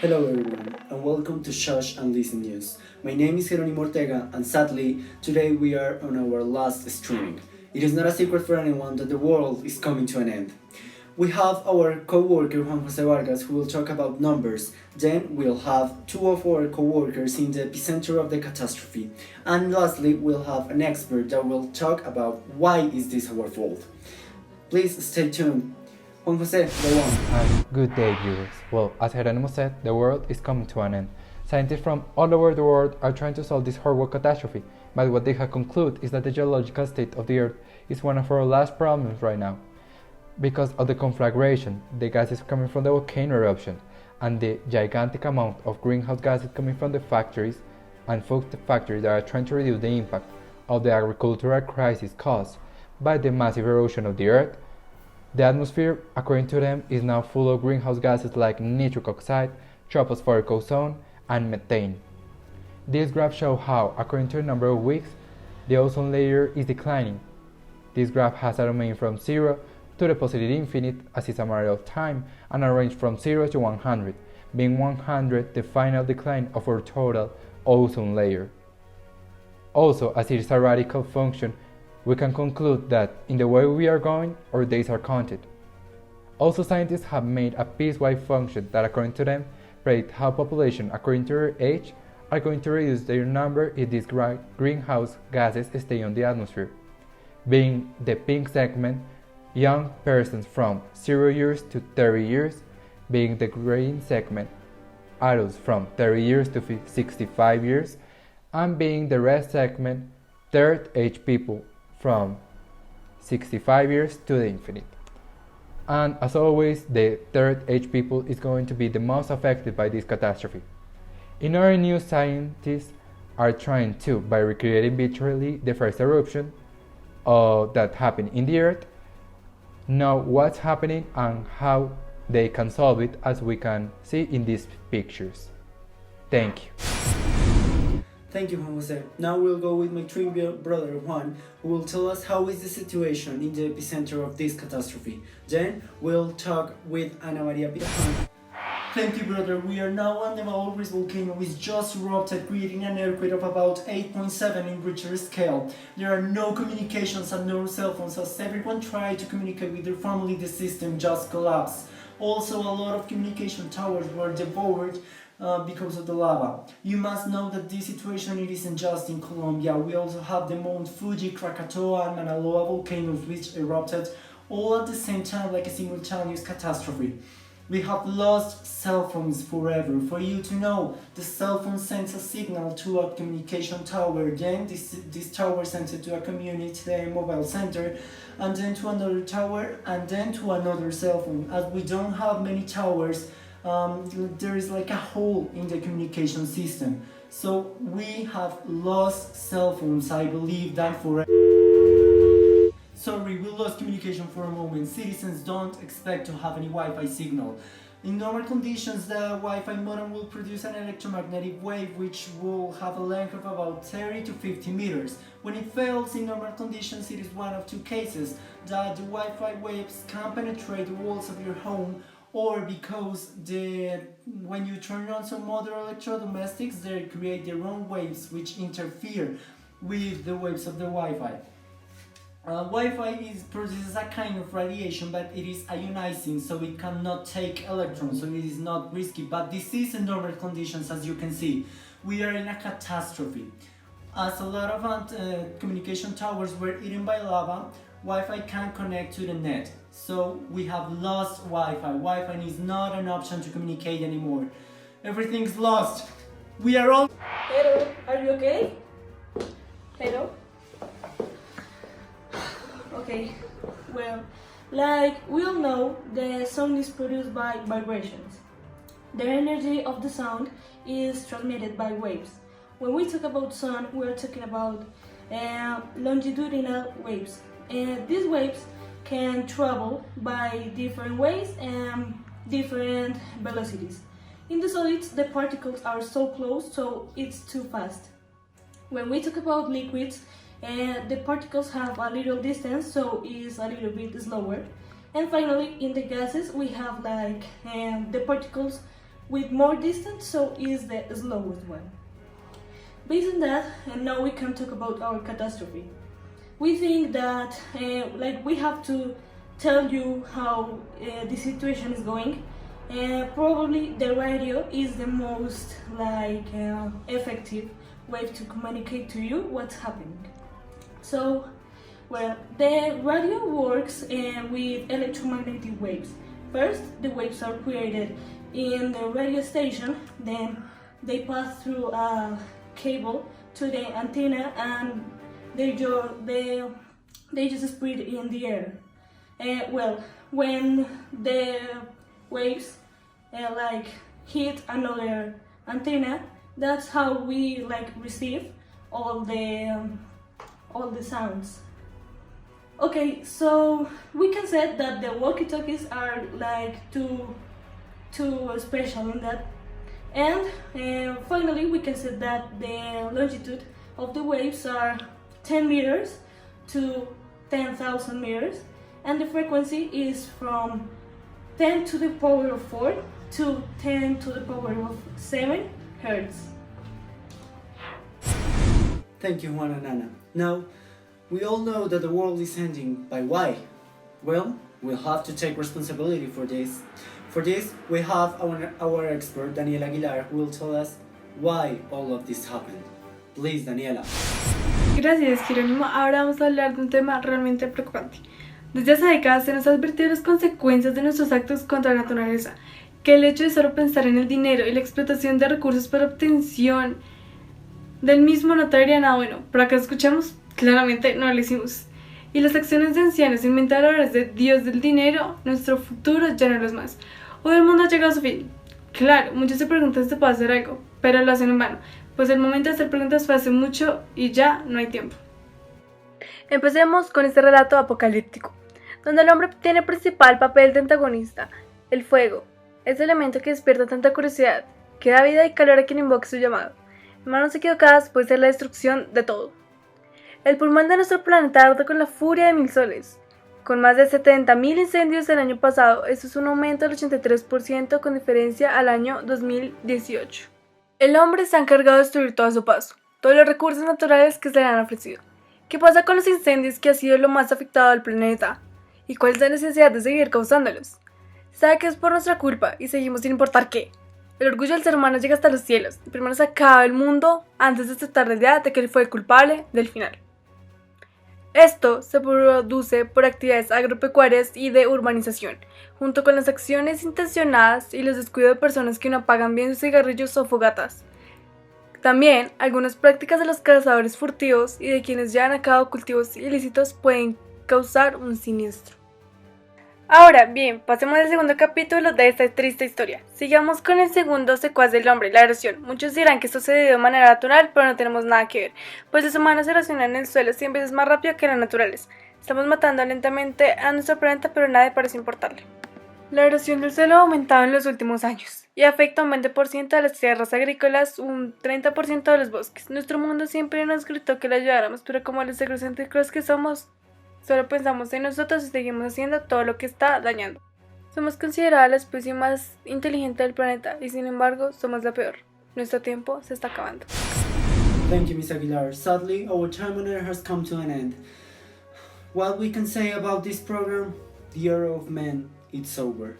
Hello everyone, and welcome to Shush and Listen News. My name is Jeronimo Ortega, and sadly, today we are on our last streaming. It is not a secret for anyone that the world is coming to an end. We have our co-worker Juan Jose Vargas who will talk about numbers. Then we'll have two of our co-workers in the epicenter of the catastrophe. And lastly, we'll have an expert that will talk about why is this our fault. Please stay tuned. Juan Jose, go on. And good day, viewers. Well, as Jeronimo said, the world is coming to an end. Scientists from all over the world are trying to solve this horrible catastrophe, but what they have concluded is that the geological state of the Earth is one of our last problems right now. Because of the conflagration, the gases coming from the volcano eruption, and the gigantic amount of greenhouse gases coming from the factories and food factories that are trying to reduce the impact of the agricultural crisis caused by the massive erosion of the Earth, the atmosphere, according to them, is now full of greenhouse gases like nitric oxide, tropospheric ozone, and methane. This graph shows how, according to the number of weeks, the ozone layer is declining. This graph has a domain from 0 to the positive infinite, as is a matter of time, and a range from 0 to 100, being 100 the final decline of our total ozone layer. Also, as it is a radical function, we can conclude that in the way we are going, our days are counted. Also, scientists have made a piecewise function that, according to them, predict how population, according to their age, are going to reduce their number if these greenhouse gases stay on the atmosphere, being the pink segment, young persons from 0 years to 30 years, being the green segment, adults from 30 years to 65 years, and being the red segment, third age people from 65 years to the infinite. And as always, the third age people is going to be the most affected by this catastrophe. In our news, scientists are trying to, by recreating virtually the first eruption that happened in the Earth, know what's happening and how they can solve it, as we can see in these pictures. Thank you. Thank you, Juan Jose. Now we'll go with my twin brother Juan, who will tell us how is the situation in the epicenter of this catastrophe. Then we'll talk with Ana Maria Pirajón. Thank you, brother. We are now on the Valores volcano, which just erupted, creating an earthquake of about 8.7 in Richter scale. There are no communications and no cell phones. As everyone tried to communicate with their family, the system just collapsed. Also, a lot of communication towers were devoured because of the lava. You must know that this situation it isn't just in Colombia. We also have the Mount Fuji, Krakatoa, and Mauna Loa volcanoes which erupted all at the same time, like a simultaneous catastrophe. We have lost cell phones forever. For you to know, the cell phone sends a signal to a communication tower, then this tower sends it to a community mobile center, and then to another tower, and then to another cell phone. As we don't have many towers, there is like a hole in the communication system. So we have lost cell phones, I believe that forever. Sorry, we lost communication for a moment. Citizens don't expect to have any Wi-Fi signal. In normal conditions, the Wi-Fi modem will produce an electromagnetic wave which will have a length of about 30 to 50 meters. When it fails in normal conditions, it is one of two cases: that the Wi-Fi waves can penetrate the walls of your home, or because when you turn on some other electrodomestics, they create their own waves which interfere with the waves of the Wi-Fi. Wi-Fi produces a kind of radiation, but it is ionizing, so it cannot take electrons, so it is not risky. But this is in normal conditions, as you can see. We are in a catastrophe. As a lot of communication towers were eaten by lava, Wi-Fi can't connect to the net. So we have lost Wi-Fi. Wi-Fi is not an option to communicate anymore. Everything's lost. We are all... Hello, are you okay? Hello? Okay, well, like we all know, the sound is produced by vibrations. The energy of the sound is transmitted by waves. When we talk about sound, we are talking about longitudinal waves. These waves can travel by different ways and different velocities. In the solids, the particles are so close, so it's too fast. When we talk about liquids, the particles have a little distance, so it's a little bit slower. And finally, in the gases, we have like the particles with more distance, so is the slowest one. Based on that, and now we can talk about our catastrophe. We think that like we have to tell you how the situation is going. Probably the radio is the most like effective way to communicate to you what's happening. So, well, the radio works with electromagnetic waves. First, the waves are created in the radio station, then they pass through a cable to the antenna, and they just spread in the air. Well, when the waves like hit another antenna, that's how we like receive all the sounds. Okay, so we can say that the walkie-talkies are like too special in that. And finally, we can say that the longitude of the waves are 10 meters to 10,000 meters, and the frequency is from 10 to the power of 4 to 10 to the power of 7 hertz. Thank you, Juan and Anna. Now, we all know that the world is ending, but why? Well, we'll have to take responsibility for this. For this, we have our expert, Daniela Aguilar, who will tell us why all of this happened. Please, Daniela. Gracias, Jerónimo. Ahora vamos a hablar de un tema realmente preocupante. Desde hace décadas se nos ha advertido las consecuencias de nuestros actos contra la naturaleza, que el hecho de solo pensar en el dinero y la explotación de recursos para obtención del mismo no traería nada bueno. ¿Para qué escuchamos? Claramente no lo hicimos. Y las acciones de ancianos inventadores de Dios del dinero, nuestro futuro ya no lo es más. Hoy el mundo ha llegado a su fin. Claro, muchos se preguntan si se puede hacer algo, pero lo hacen en vano, pues el momento de hacer preguntas fue hace mucho y ya no hay tiempo. Empecemos con este relato apocalíptico, donde el hombre tiene principal papel de antagonista, el fuego, ese elemento que despierta tanta curiosidad, que da vida y calor a quien invoque su llamado. En manos equivocadas puede ser la destrucción de todo. El pulmón de nuestro planeta arde con la furia de 1000 soles. Con más de 70.000 incendios el año pasado, esto es un aumento del 83% con diferencia al año 2018. El hombre se ha encargado de destruir todo a su paso, todos los recursos naturales que se le han ofrecido. ¿Qué pasa con los incendios, que ha sido lo más afectado del planeta? ¿Y cuál es la necesidad de seguir causándolos? Sabe que es por nuestra culpa y seguimos sin importar qué. El orgullo del ser humano llega hasta los cielos, y primero se acaba el mundo antes de aceptar la idea de que él fue el culpable del final. Esto se produce por actividades agropecuarias y de urbanización, junto con las acciones intencionadas y los descuidos de personas que no apagan bien sus cigarrillos o fogatas. También, algunas prácticas de los cazadores furtivos y de quienes llevan a cabo cultivos ilícitos pueden causar un siniestro. Ahora bien, pasemos al segundo capítulo de esta triste historia. Sigamos con el segundo secuaz del hombre, la erosión. Muchos dirán que esto se dio de manera natural, pero no tenemos nada que ver, pues los humanos erosionan el suelo 100 veces más rápido que los naturales. Estamos matando lentamente a nuestro planeta, pero nadie parece importarle. La erosión del suelo ha aumentado en los últimos años y afecta un 20% de las tierras agrícolas, un 30% de los bosques. Nuestro mundo siempre nos gritó que le ayudáramos, pero como los egocéntricos que somos, solo pensamos en nosotros y seguimos haciendo todo lo que está dañando. Somos consideradas la especie más inteligente del planeta y sin embargo somos la peor. Nuestro tiempo se está acabando. Thank you, Ms. Aguilar. Sadly, our time on air has come to an end. What we can say about this program, the era of man, it's over.